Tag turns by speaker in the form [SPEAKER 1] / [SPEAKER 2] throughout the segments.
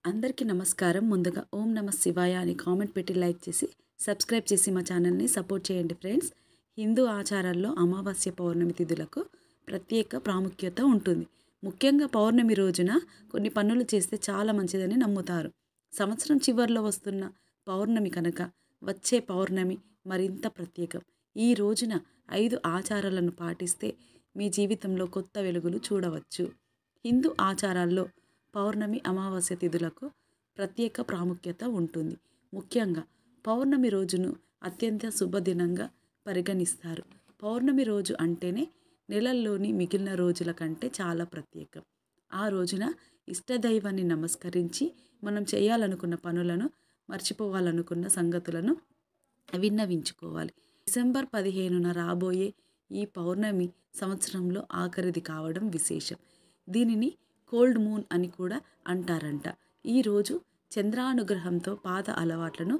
[SPEAKER 1] అందరికీ నమస్కారం. ముందుగా ఓం నమః శివాయ అని కామెంట్ పెట్టి లైక్ చేసి సబ్స్క్రైబ్ చేసి మా ఛానల్ని సపోర్ట్ చేయండి ఫ్రెండ్స్. హిందూ ఆచారాల్లో అమావాస్య పౌర్ణమి తిథులకు ప్రత్యేక ప్రాముఖ్యత ఉంటుంది. ముఖ్యంగా పౌర్ణమి రోజున కొన్ని పనులు చేస్తే చాలా మంచిదని నమ్ముతారు. సంవత్సరం చివరిలో వస్తున్న పౌర్ణమి కనుక వచ్చే పౌర్ణమి మరింత ప్రత్యేకం. ఈ రోజున 5 ఆచారాలను పాటిస్తే మీ జీవితంలో కొత్త వెలుగులు చూడవచ్చు. హిందూ ఆచారాల్లో పౌర్ణమి అమావాస్య తిథులకు ప్రత్యేక ప్రాముఖ్యత ఉంటుంది. ముఖ్యంగా పౌర్ణమి రోజును అత్యంత శుభదినంగా పరిగణిస్తారు. పౌర్ణమి రోజు అంటేనే నెలల్లోని మిగిలిన రోజుల కంటే చాలా ప్రత్యేకం. ఆ రోజున ఇష్టదైవాన్ని నమస్కరించి మనం చేయాలనుకున్న పనులను, మర్చిపోవాలనుకున్న సంగతులను విన్నవించుకోవాలి. డిసెంబర్ 15న రాబోయే ఈ పౌర్ణమి సంవత్సరంలో ఆఖరిది కావడం విశేషం. దీనిని కోల్డ్ మూన్ అని కూడా అంటారంట. ఈరోజు చంద్రానుగ్రహంతో పాత అలవాట్లను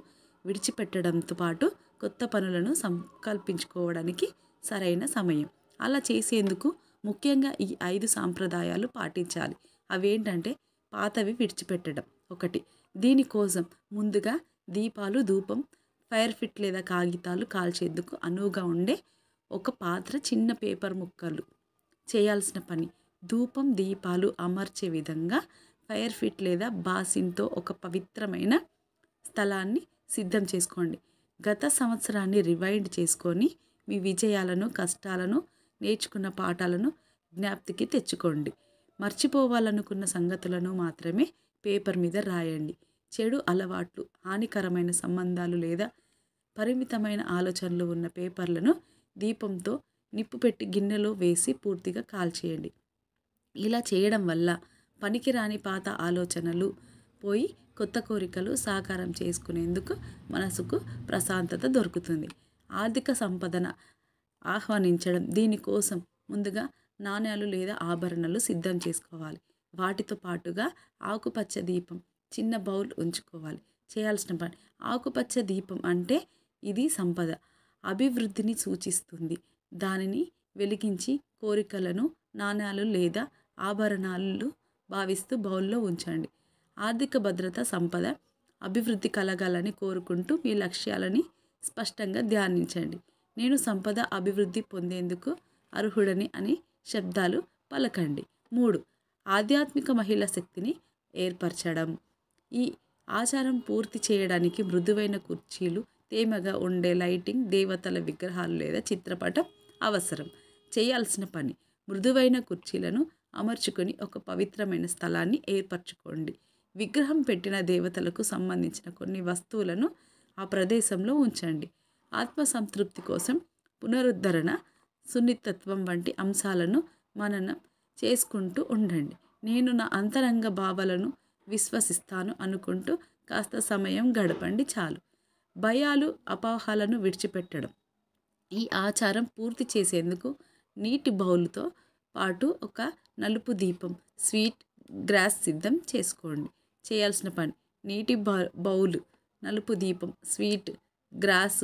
[SPEAKER 1] విడిచిపెట్టడంతో పాటు కొత్త పనులను సంకల్పించుకోవడానికి సరైన సమయం. అలా చేసేందుకు ముఖ్యంగా ఈ 5 సాంప్రదాయాలు పాటించాలి. అవేంటంటే పాతవి విడిచిపెట్టడం ఒకటి. దీనికోసం ముందుగా దీపాలు, ధూపం, ఫైర్ ఫిట్ లేదా కాగితాలు కాల్చేందుకు అనువుగా ఉండే ఒక పాత్ర, చిన్న పేపర్ ముక్కలు. చేయాల్సిన పని: ధూపం, దీపాలు అమర్చే విధంగా ఫైర్ ఫిట్ లేదా బాసిన్తో ఒక పవిత్రమైన స్థలాన్ని సిద్ధం చేసుకోండి. గత సంవత్సరాన్ని రివైండ్ చేసుకొని మీ విజయాలను, కష్టాలను, నేర్చుకున్న పాఠాలను జ్ఞాప్తికి తెచ్చుకోండి. మర్చిపోవాలనుకున్న సంగతులను మాత్రమే పేపర్ మీద రాయండి. చెడు అలవాట్లు, హానికరమైన సంబంధాలు లేదా పరిమితమైన ఆలోచనలు ఉన్న పేపర్లను దీపంతో నిప్పు పెట్టి గిన్నెలో వేసి పూర్తిగా కాల్చేయండి. ఇలా చేయడం వల్ల పనికిరాని పాత ఆలోచనలు పోయి కొత్త కోరికలు సాకారం చేసుకునేందుకు మనసుకు ప్రశాంతత దొరుకుతుంది. ఆర్థిక సంపదన ఆహ్వానించడం: దీనికోసం ముందుగా నాణ్యాలు లేదా ఆభరణాలు సిద్ధం చేసుకోవాలి. వాటితో పాటుగా ఆకుపచ్చ దీపం, చిన్న బౌల్ ఉంచుకోవాలి. చేయాల్సిన పని: ఆకుపచ్చ దీపం అంటే ఇది సంపద, అభివృద్ధిని సూచిస్తుంది. దానిని వెలిగించి కోరికలను నాణ్యాలు లేదా ఆభరణాలు భావిస్తూ బౌల్లో ఉంచండి. ఆర్థిక భద్రత, సంపద, అభివృద్ధి కలగాలని కోరుకుంటూ మీ లక్ష్యాలని స్పష్టంగా ధ్యానించండి. నేను సంపద, అభివృద్ధి పొందేందుకు అర్హుడని అని శబ్దాలు పలకండి. 3. ఆధ్యాత్మిక మహిళ శక్తిని ఏర్పరచడం: ఈ ఆచారం పూర్తి చేయడానికి మృదువైన కుర్చీలు, తేమగా ఉండే లైటింగ్, దేవతల విగ్రహాలు లేదా చిత్రపటం అవసరం. చేయాల్సిన పని: మృదువైన కుర్చీలను అమర్చుకొని ఒక పవిత్రమైన స్థలాన్ని ఏర్పరచుకోండి. విగ్రహం పెట్టిన దేవతలకు సంబంధించిన కొన్ని వస్తువులను ఆ ప్రదేశంలో ఉంచండి. ఆత్మసంతృప్తి కోసం పునరుద్ధరణ, సున్నితత్వం వంటి అంశాలను మననం చేసుకుంటూ ఉండండి. నేను నా అంతరంగ భావాలను విశ్వసిస్తాను అనుకుంటూ కాస్త సమయం గడపండి చాలు. భయాలు, అపోహలను విడిచిపెట్టడం: ఈ ఆచారం పూర్తి చేసేందుకు నీటి బౌల్తో పాటు ఒక నలుపు దీపం, స్వీట్ గ్రాస్ సిద్ధం చేసుకోండి. చేయాల్సిన పని: నీటి బౌల్, నలుపు దీపం, స్వీట్ గ్రాస్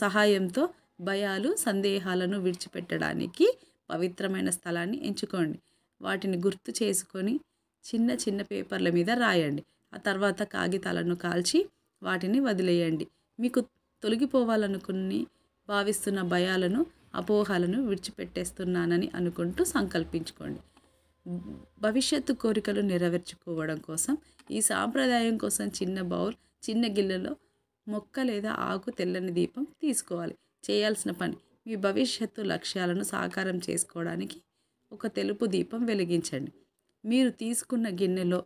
[SPEAKER 1] సహాయంతో భయాలు, సందేహాలను విడిచిపెట్టడానికి పవిత్రమైన స్థలాన్ని ఎంచుకోండి. వాటిని గుర్తు చేసుకొని చిన్న చిన్న పేపర్ల మీద రాయండి. ఆ తర్వాత కాగితాలను కాల్చి వాటిని వదిలేయండి. మీకు తొలగిపోవాలనుకుని భావిస్తున్న భయాలను, అపోహలను విడిచిపెట్టేస్తున్నానని అనుకుంటూ సంకల్పించుకోండి. భవిష్యత్తు కోరికలు నెరవేర్చుకోవడం కోసం ఈ సాంప్రదాయం కోసం చిన్న బౌల్, చిన్న గిన్నెలో మొక్క లేదా ఆకు, తెల్లని దీపం తీసుకోవాలి. చేయాల్సిన పని: మీ భవిష్యత్తు లక్ష్యాలను సాకారం చేసుకోవడానికి ఒక తెలుపు దీపం వెలిగించండి. మీరు తీసుకున్న గిన్నెలో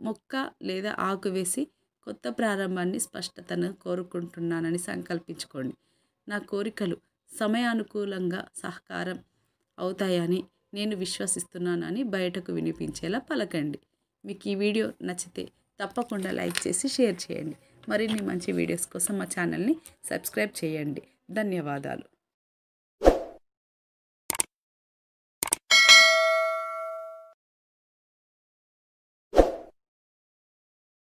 [SPEAKER 1] మొక్క లేదా ఆకు వేసి కొత్త ప్రారంభాన్ని, స్పష్టతను కోరుకుంటున్నానని సంకల్పించుకోండి. నా కోరికలు సమయానుకూలంగా సహకారం అవుతాయని నేను విశ్వసిస్తున్నానని బయటకు వినిపించేలా పలకండి. మీకు ఈ వీడియో నచ్చితే తప్పకుండా లైక్ చేసి షేర్ చేయండి. మరిన్ని మంచి వీడియోస్ కోసం మా ఛానల్ని సబ్స్క్రైబ్ చేయండి. ధన్యవాదాలు.